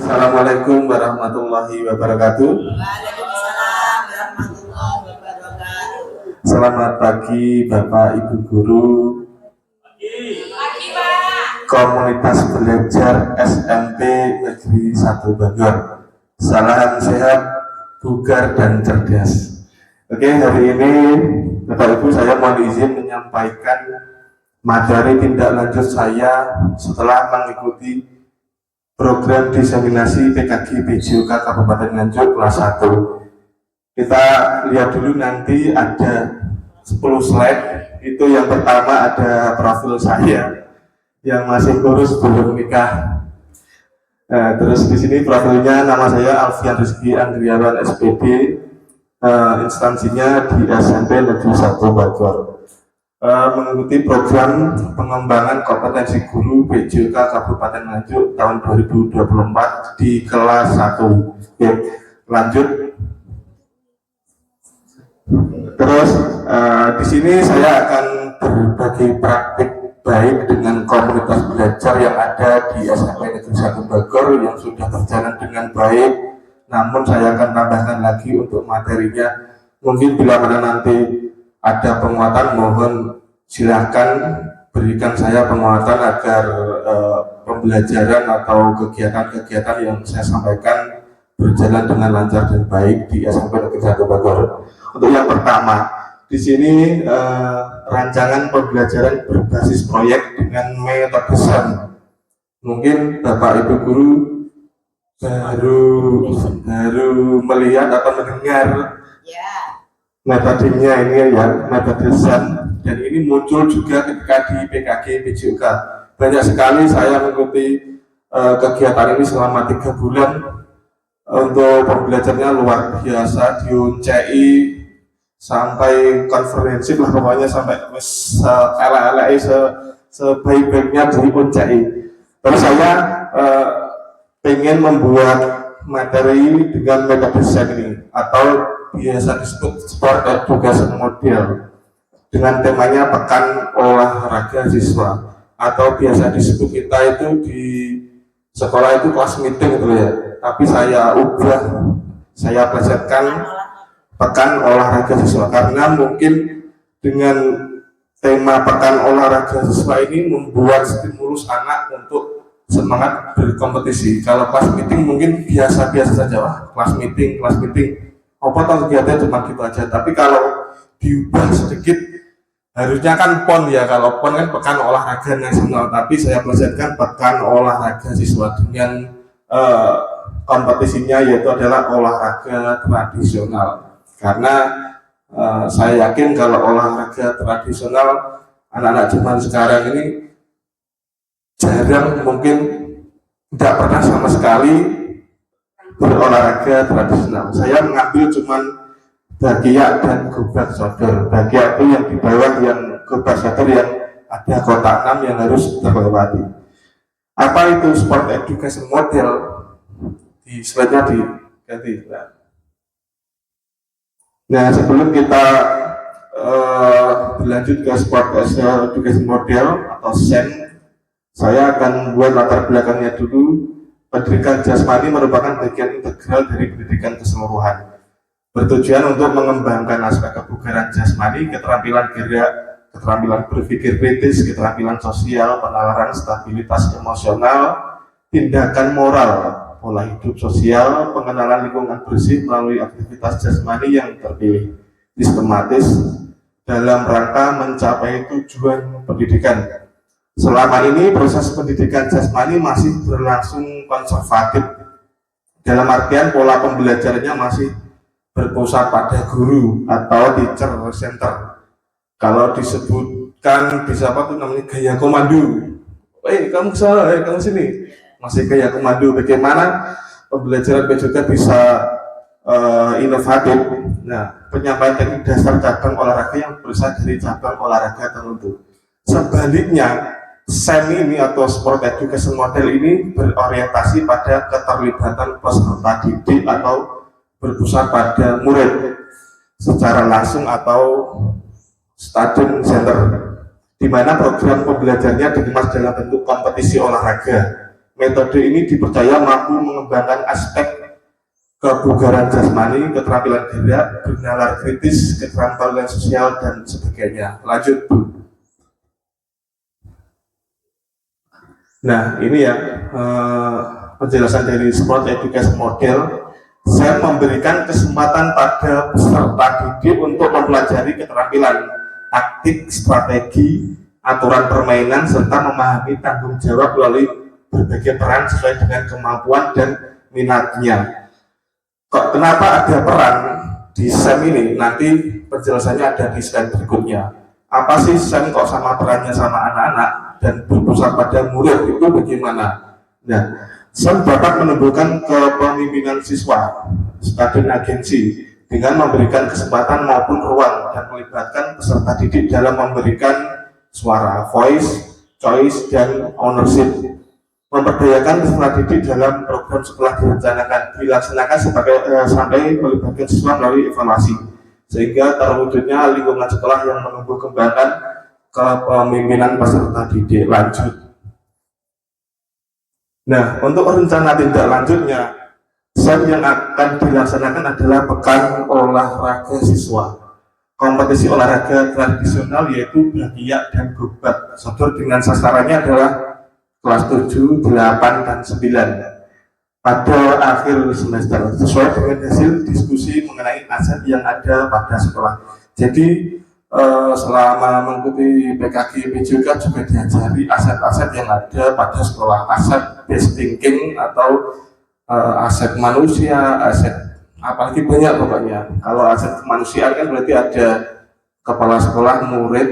Assalamualaikum warahmatullahi wabarakatuh. Waalaikumsalam warahmatullahi wabarakatuh. Selamat pagi Bapak Ibu Guru Pagi Pak. Komunitas Belajar SMP Negeri 1 Bogor. Salam sehat, bugar dan cerdas. Oke, hari ini Bapak Ibu saya mohon izin menyampaikan materi tindak lanjut saya setelah mengikuti program diseminasi PKG PJOK Kabupaten Nganjuk kelas 1. Kita lihat dulu nanti ada 10 slide. Itu yang pertama ada profil saya yang masih kurus belum nikah. Terus di sini profilnya nama saya Alfian Rizky Andriawan SPD, instansinya di SMP Negeri 1 Bogor. Mengikuti program pengembangan kompetensi guru PJOK Kabupaten Nganjuk tahun 2024 di kelas 1. Oke, lanjut. Terus di sini saya akan berbagi praktik baik dengan komunitas belajar yang ada di SMP Negeri 1 Bogor yang sudah berjalan dengan baik. Namun saya akan tambahkan lagi untuk materinya. Mungkin bila mana nanti ada penguatan, mohon silahkan berikan saya penguatan agar pembelajaran atau kegiatan-kegiatan yang saya sampaikan berjalan dengan lancar dan baik di SMP Negeri 1 Bogor. Untuk yang pertama, di sini rancangan pembelajaran berbasis proyek dengan metode SEM. Mungkin Bapak Ibu Guru baru melihat atau mendengar metodenya ini ya, metode SEM, dan ini muncul juga ketika di PKG PJOK. Banyak sekali saya mengikuti kegiatan ini selama 3 bulan. Untuk pembelajarannya luar biasa, diuncai sampai konferensi lah, pokoknya sampai elek-elek sebaik-baiknya diuncai. Terus saya pengen membuat materi dengan metode SEM ini, atau biasa disebut Sport Education Model, dengan temanya Pekan Olahraga Siswa, atau biasa disebut kita itu di sekolah itu kelas meeting gitu ya, tapi saya ubah, saya plesetkan Pekan Olahraga Siswa, karena mungkin dengan tema Pekan Olahraga Siswa ini membuat stimulus anak untuk semangat berkompetisi. Kalau kelas meeting mungkin biasa-biasa saja, wah kelas meeting, apa tahu kegiatannya cuma gitu aja. Tapi kalau diubah sedikit, harusnya kan PON ya, kalau PON kan Pekan Olahraga Nasional, tapi saya plesetkan Pekan Olahraga Siswa dengan kompetisinya yaitu adalah olahraga tradisional. Karena saya yakin kalau olahraga tradisional anak-anak zaman sekarang ini jarang, mungkin tidak pernah sama sekali berolahraga tradisional. Saya mengambil cuman bagiak dan gobak sodor. Bagiak itu yang di bawah, yang gobak sodor yang ada kotak 6 yang harus terlewati. Apa itu Sport Education Model? Di slide-nya diganti. Nah, sebelum kita berlanjut ke Sport Education Model atau SEM, saya akan buat latar belakangnya dulu. Pendidikan jasmani merupakan bagian integral dari pendidikan keseluruhan, bertujuan untuk mengembangkan aspek kebugaran jasmani, keterampilan gerak, keterampilan berpikir kritis, keterampilan sosial, penalaran stabilitas emosional, tindakan moral, pola hidup sosial, pengenalan lingkungan bersih melalui aktivitas jasmani yang terpilih, sistematis dalam rangka mencapai tujuan pendidikan. Selama ini proses pendidikan jasmani masih berlangsung konservatif, dalam artian pola pembelajarannya masih berpusat pada guru atau teacher center. Kalau disebutkan bisa apa tuh namanya gaya komando, kamu salah, kamu sini, masih gaya komando. Bagaimana pembelajaran PJOK bisa inovatif? Nah, penyampaian teknik dasar cabang olahraga yang berasal dari cabang olahraga tertentu. Sebaliknya, SEM ini atau Sport Education Model ini berorientasi pada keterlibatan peserta didik atau berpusat pada murid secara langsung atau student center, di mana program pembelajarannya dikemas dalam bentuk kompetisi olahraga Metode ini dipercaya mampu mengembangkan aspek kebugaran jasmani, keterampilan gerak, bernalar kritis, keterampilan sosial, dan sebagainya. Lanjut, Bu. Nah, ini ya penjelasan dari Sport Education Model. Saya memberikan kesempatan pada peserta didik untuk mempelajari keterampilan taktik, strategi, aturan permainan, serta memahami tanggung jawab melalui berbagai peran sesuai dengan kemampuan dan minatnya. Kenapa ada peran di SEM ini? Nanti penjelasannya ada di slide berikutnya. Apa sih SEM kok sama perannya sama anak-anak dan berpusat pada murid itu bagaimana? Nah, SEM dapat menumbuhkan kepemimpinan siswa, student agency, dengan memberikan kesempatan maupun ruang dan melibatkan peserta didik dalam memberikan suara, voice, choice, dan ownership. Memperdayakan peserta didik dalam program sekolah dilaksanakan sampai melibatkan siswa melalui evaluasi, sehingga terwujudnya lingkungan sekolah yang menumbuh kembangkan kepemimpinan peserta didik. Lanjut. Nah, untuk rencana tindak lanjutnya, SEM yang akan dilaksanakan adalah pekan olahraga siswa. Kompetisi olahraga tradisional yaitu Brakiak dan Gobat. Sodor dengan sasarannya adalah kelas 7, 8, dan 9 pada akhir semester, sesuai dengan hasil diskusi mengenai aset yang ada pada sekolah. Jadi selama mengikuti PKG PJK juga diajari aset-aset yang ada pada sekolah, aset based thinking atau aset manusia, aset apalagi banyak pokoknya. Kalau aset kemanusiaan kan berarti ada kepala sekolah, murid,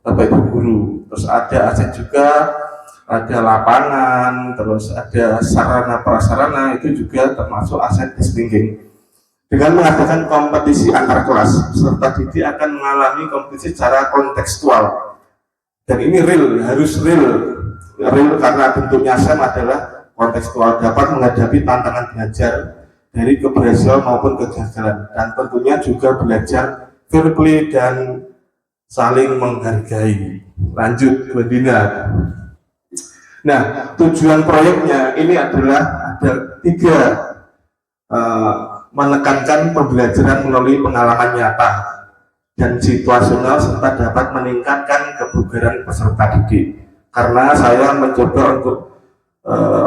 bapak ibu guru, terus ada aset juga, ada lapangan, terus ada sarana prasarana, itu juga termasuk aset based thinking. Dengan mengadakan kompetisi antar kelas, peserta didik akan mengalami kompetisi secara kontekstual. Dan ini real, harus real karena bentuknya SEM adalah kontekstual, dapat menghadapi tantangan belajar dari keberhasilan maupun kegagalan, dan tentunya juga belajar fair play dan saling menghargai. Lanjut, Bu Dina. Nah, tujuan proyeknya ini adalah ada 3. Menekankan pembelajaran melalui pengalaman nyata dan situasional serta dapat meningkatkan kebugaran peserta didik. Karena saya mencoba untuk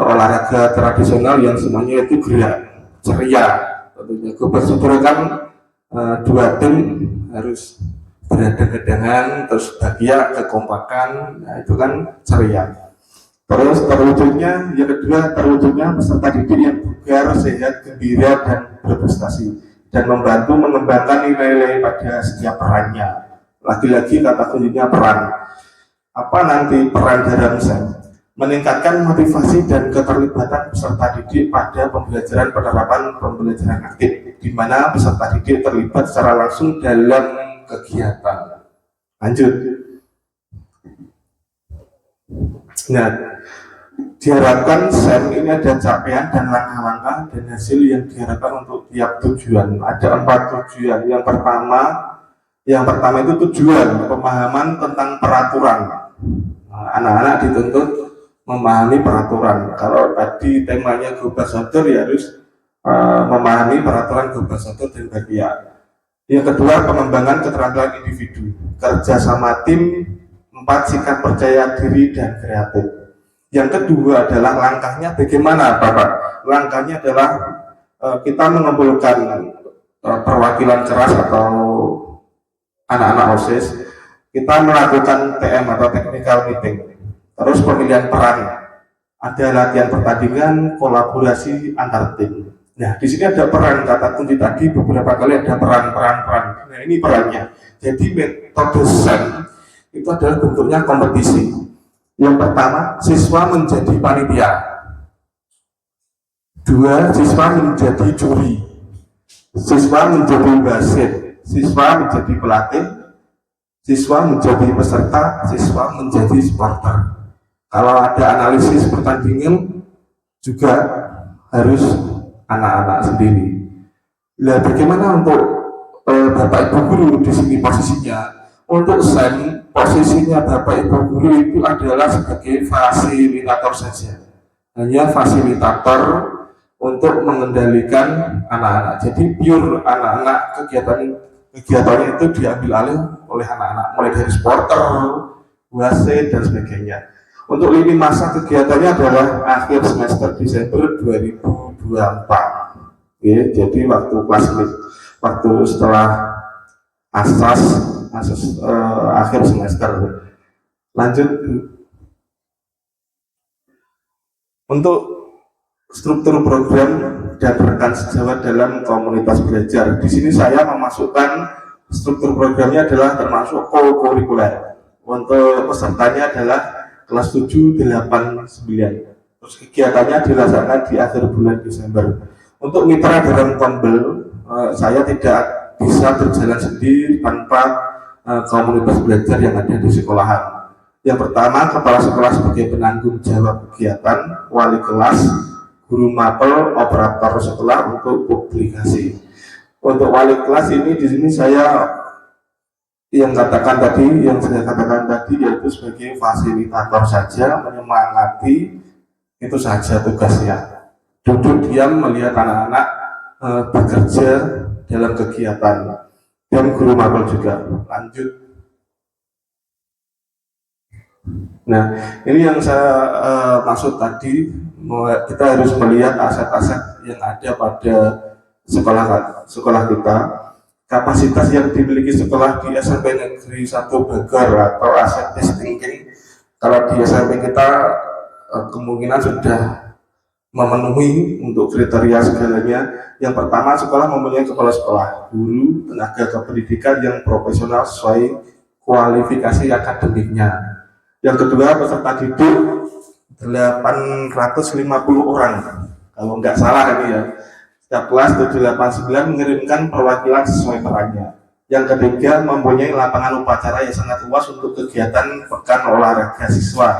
olahraga tradisional yang semuanya itu gerak, ceria. Tentunya Gobat kan 2 tim harus berhadang-hadangan, terus bahagia, kekompakan, nah itu kan ceria. Terus terwujudnya, yang kedua terwujudnya peserta didik yang bugar, sehat, gembira, dan berprestasi, dan membantu mengembangkan nilai-nilai pada setiap perannya. Lagi-lagi kata kuncinya peran. Apa nanti peran dalam SEM? Meningkatkan motivasi dan keterlibatan peserta didik pada pembelajaran penerapan pembelajaran aktif, di mana peserta didik terlibat secara langsung dalam kegiatan. Lanjut. Nah, diharapkan SEM ini ada capaian dan langkah-langkah dan hasil yang diharapkan untuk tiap tujuan. Ada 4 tujuan. Yang pertama itu tujuan pemahaman tentang peraturan. Anak-anak dituntut memahami peraturan. Kalau tadi temanya Gobat Sodor, ya harus memahami peraturan Gobat Sodor dan Brakiak. Yang kedua, pengembangan keterampilan individu, kerja sama tim. 4, sikap percaya diri dan kreatif. Yang kedua adalah langkahnya bagaimana, Bapak? Langkahnya adalah kita mengumpulkan perwakilan keras atau anak-anak OSIS. Kita melakukan TM atau technical meeting. Terus pemilihan peran. Ada latihan pertandingan, kolaborasi antar tim. Nah, di sini ada peran, kata kunci tadi beberapa kali ada peran. Nah, ini perannya. Jadi metode SEM itu adalah bentuknya kompetisi. Yang pertama, siswa menjadi panitia. 2, siswa menjadi juri. Siswa menjadi wasit. Siswa menjadi pelatih. Siswa menjadi peserta. Siswa menjadi supporter. Kalau ada analisis pertandingan juga harus anak-anak sendiri. Nah, bagaimana untuk Bapak Ibu guru di sini posisinya? Untuk SEM, posisinya Bapak Ibu guru itu adalah sebagai fasilitator saja. hanya fasilitator untuk mengendalikan anak-anak. Jadi pure anak-anak kegiatannya itu diambil alih oleh anak-anak, mulai dari supporter, wasit dan sebagainya. Untuk lini masa kegiatannya adalah akhir semester Desember 2024. Oke, jadi waktu setelah asas akhir semester. Lanjut. Untuk struktur program dan rekan sejawat dalam komunitas belajar. Di sini saya memasukkan struktur programnya adalah termasuk co-kurikuler. Untuk pesertanya adalah kelas 7, 8, 9. Terus kegiatannya dilaksanakan di akhir bulan Desember. Untuk mitra dalam Kombel, saya tidak bisa berjalan sendiri tanpa komunitas belajar yang ada di sekolahan. Yang pertama, kepala sekolah sebagai penanggung jawab kegiatan, wali kelas, guru mapel, operator sekolah untuk publikasi. Untuk wali kelas ini di sini saya yang saya katakan tadi yaitu sebagai fasilitator saja, menyemangati, itu saja tugasnya. Duduk diam melihat anak-anak bekerja dalam kegiatan, dan guru mapel juga. Lanjut. Nah, ini yang saya maksud tadi, kita harus melihat aset-aset yang ada pada sekolah kita, kapasitas yang dimiliki sekolah di SMP Negeri 1 Bogor atau aset thinking. Kalau di SMP kita kemungkinan sudah memenuhi untuk kriteria segalanya. Yang pertama, sekolah mempunyai kepala sekolah, guru, tenaga kependidikan yang profesional sesuai kualifikasi akademiknya. Yang kedua, peserta didik 850 orang, kalau nggak salah ini ya. Setiap kelas 789 mengirimkan perwakilan sesuai perannya. Yang ketiga, mempunyai lapangan upacara yang sangat luas untuk kegiatan pekan olahraga siswa.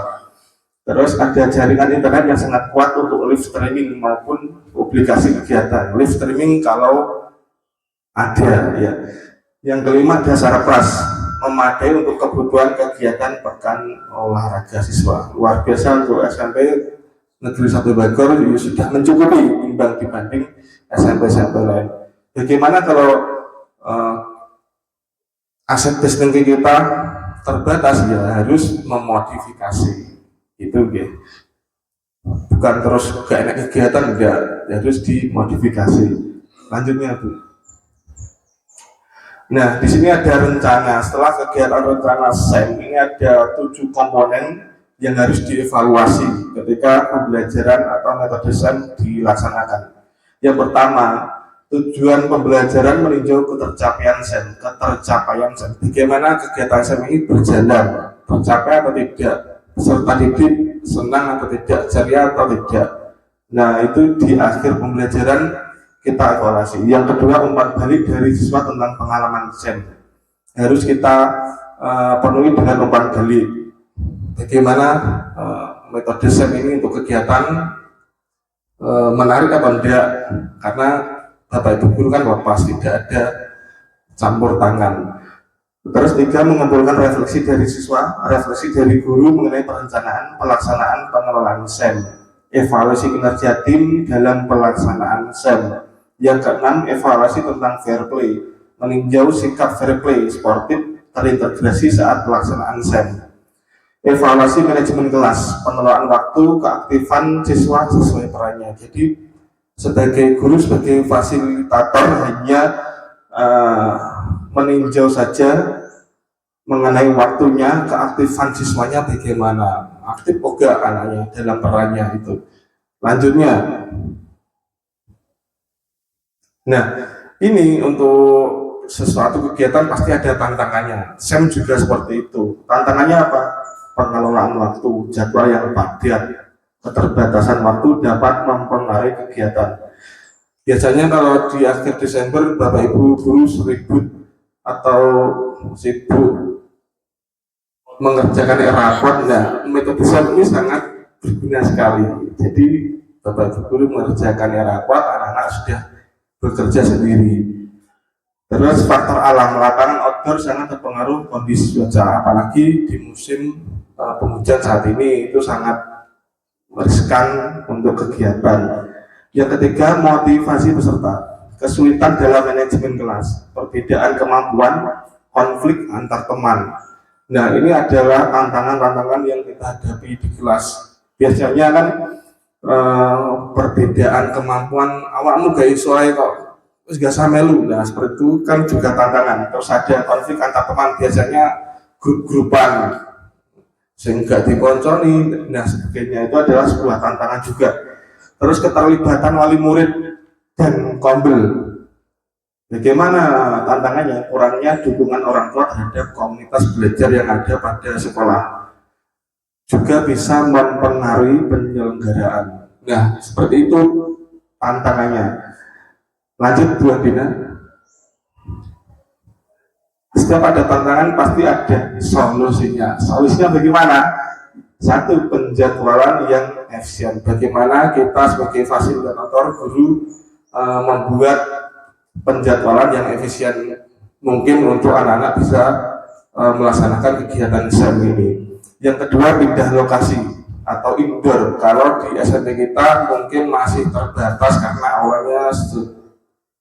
Terus ada jaringan internet yang sangat kuat untuk live streaming maupun publikasi kegiatan. Live streaming kalau ada ya. Yang kelima, dasar pras memadai untuk kebutuhan kegiatan pekan olahraga siswa. Luar biasa untuk SMP Negeri 1 Bogor sudah mencukupi imbang dibanding SMP-SMP lain. Bagaimana kalau aset testing kita terbatas, ya harus memodifikasi itu ya. Bukan terus gak enak kegiatan, enggak, harus dimodifikasi. Lanjutnya Bu. Nah, di sini ada rencana. Setelah kegiatan rencana SEM, ini ada 7 komponen yang harus dievaluasi ketika pembelajaran atau metode SEM dilaksanakan. Yang pertama, tujuan pembelajaran meninjau ketercapaian SEM. Bagaimana kegiatan SEM ini berjalan, tercapai atau tidak, peserta didik senang atau tidak, ceria atau tidak. Nah, itu di akhir pembelajaran kita evaluasi. Yang kedua, umpan balik dari siswa tentang pengalaman SEM harus kita penuhi dengan umpan balik. Bagaimana metode SEM ini untuk kegiatan menarik atau tidak, karena Bapak Ibu guru kan lepas, tidak ada campur tangan. Terus 3, mengumpulkan refleksi dari siswa, refleksi dari guru mengenai perencanaan pelaksanaan pengelolaan SEM, evaluasi kinerja tim dalam pelaksanaan SEM. Yang ke-6, evaluasi tentang fair play, meninjau sikap fair play sportif terintegrasi saat pelaksanaan SEM. Evaluasi manajemen kelas, pengelolaan waktu, keaktifan siswa sesuai perannya. Jadi sebagai guru, sebagai fasilitator hanya meninjau saja mengenai waktunya, keaktifan siswanya bagaimana, aktif enggak anaknya dalam perannya itu. Lanjutnya. Nah, ini untuk sesuatu kegiatan pasti ada tantangannya. SEM juga seperti itu. Tantangannya apa? Pengelolaan waktu, jadwal yang padat, keterbatasan waktu dapat mempengaruhi kegiatan. Biasanya kalau di akhir Desember Bapak Ibu guru seribut atau sibuk mengerjakan rapot, nah metode SEM ini sangat berguna sekali. Jadi Bapak Ibu guru mengerjakan rapot, anak-anak sudah bekerja sendiri. Terus faktor alam, lapangan outdoor sangat terpengaruh kondisi cuaca, apalagi di musim penghujan saat ini itu sangat riskan untuk kegiatan. Yang ketiga, motivasi peserta. Kesulitan dalam manajemen kelas, perbedaan kemampuan, konflik antar teman. Nah, ini adalah tantangan-tantangan yang kita hadapi di kelas. Biasanya kan perbedaan kemampuan awakmu gak iso ae kok wis gak samelu. Nah, seperti itu kan juga tantangan. Terus ada konflik antar teman, biasanya grup-grupan sehingga dikonconi, nah sebagainya, itu adalah sebuah tantangan juga. Terus keterlibatan wali murid dan kombel, bagaimana tantangannya? Kurangnya dukungan orang tua terhadap komunitas belajar yang ada pada sekolah juga bisa mempengaruhi penyelenggaraan. Nah, seperti itu tantangannya. Lanjut Bu Andina. Setiap ada tantangan pasti ada solusinya. Solusinya bagaimana? Satu, penjadwalan yang efisien. Bagaimana kita sebagai fasilitator guru membuat penjadwalan yang efisien mungkin untuk anak-anak bisa melaksanakan kegiatan SEM ini. Yang kedua, pindah lokasi atau indoor. Kalau di SMP kita mungkin masih terbatas karena awalnya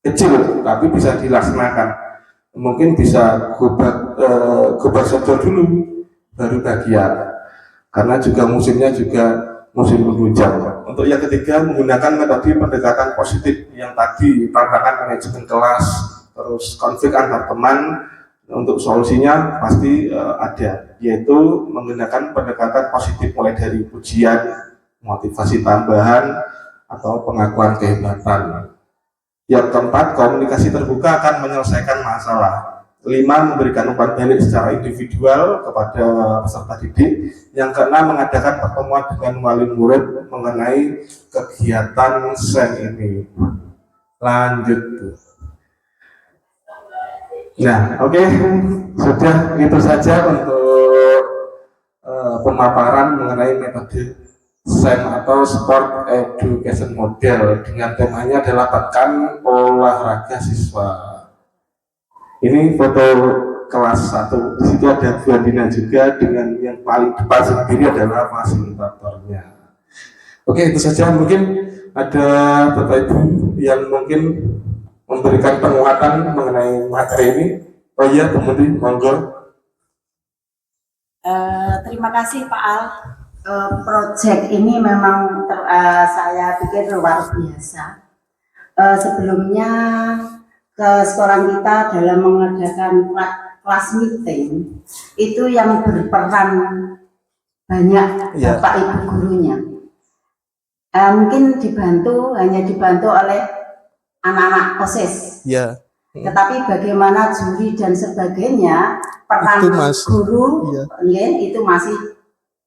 kecil, tapi bisa dilaksanakan. Mungkin bisa gobar sodor dulu baru bagian, karena juga musimnya juga musim hujan. Untuk yang ketiga, menggunakan metode pendekatan positif yang tadi, tantangan manajemen kelas, terus konflik antar teman. Untuk solusinya pasti ada, yaitu menggunakan pendekatan positif mulai dari pujian, motivasi tambahan, atau pengakuan kehebatan. Yang keempat, komunikasi terbuka akan menyelesaikan masalah. 5, memberikan umpan balik secara individual kepada peserta didik. Yang keenam, mengadakan pertemuan dengan wali murid mengenai kegiatan SEM ini. Lanjut Bu. Nah, oke, sudah itu saja untuk pemaparan mengenai metode SEM atau Sport Education Model, dengan temanya adalah tekan olahraga siswa. Ini foto kelas 1. Di situ ada Bu Andina juga, dengan yang paling depan sendiri adalah fasilitatornya. Oke, itu saja. Mungkin ada Bapak Ibu yang mungkin memberikan penguatan mengenai materi ini. Oh iya, kemudian monggo. Terima kasih Pak Al. Proyek ini memang saya pikir luar biasa. Sebelumnya ke sekolah kita dalam mengadakan kelas meeting itu yang berperan banyak Bapak Ibu gurunya. Mungkin hanya dibantu oleh anak-anak OSIS. Ya. Tetapi bagaimana juri dan sebagainya, peran guru itu masih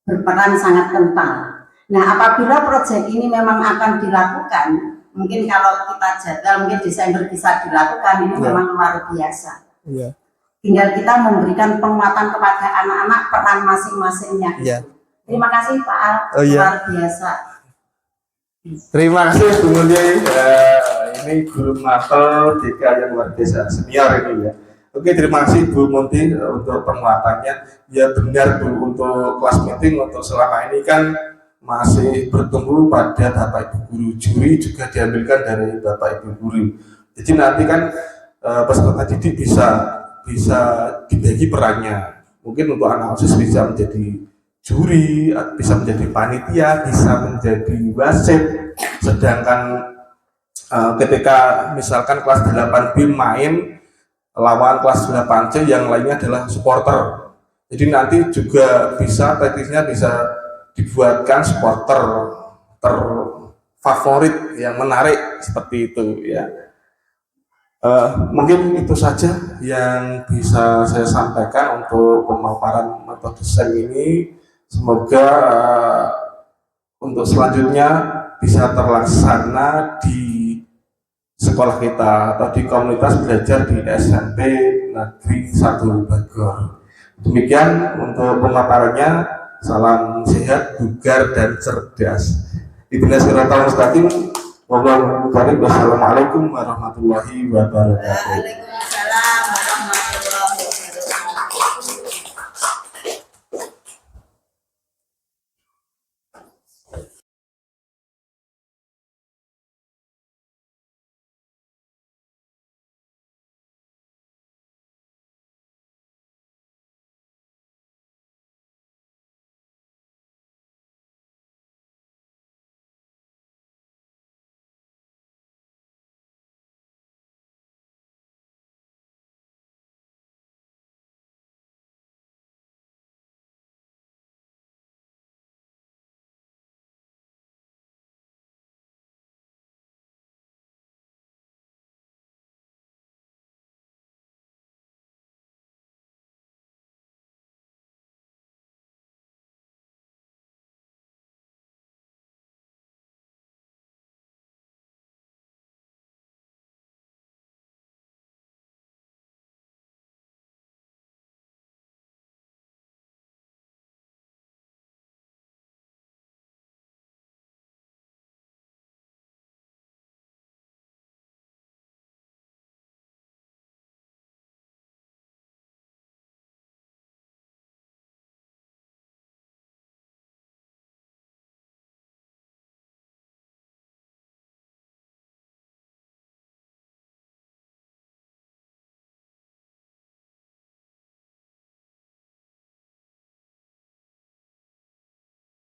berperan sangat kental. Nah, apabila proyek ini memang akan dilakukan, mungkin kalau kita jadwal mungkin Desember bisa dilakukan, ini memang luar biasa. Tinggal kita memberikan penguatan kepada anak-anak peran masing-masingnya. Terima kasih Pak Al, luar biasa. Terima kasih Bu Mulyai. Ini guru mapel DK yang luar biasa, senior ini ya. Oke, terima kasih Bu Munti untuk penguatannya. Ya benar Bu, untuk kelas meeting untuk selama ini kan masih bertumbuh pada Bapak Ibu guru. Juri juga diambilkan dari Bapak Ibu guru. Jadi nanti kan peserta didik bisa dibagi perannya. Mungkin untuk anak OSIS bisa menjadi juri, bisa menjadi panitia, bisa menjadi wasit. Sedangkan ketika misalkan kelas 8B main lawan kelas 8C, yang lainnya adalah supporter. Jadi nanti juga bisa teknisnya bisa dibuatkan supporter terfavorit yang menarik seperti itu ya. Mungkin itu saja yang bisa saya sampaikan untuk pemaparan metode SEM ini. Semoga untuk selanjutnya bisa terlaksana di sekolah kita atau di komunitas belajar di SMP Negeri 1 Bogor. Demikian untuk pemaparannya. Salam sehat, bugar dan cerdas. Ihdinas siratal mustaqim. Wassalamualaikum warahmatullahi wabarakatuh.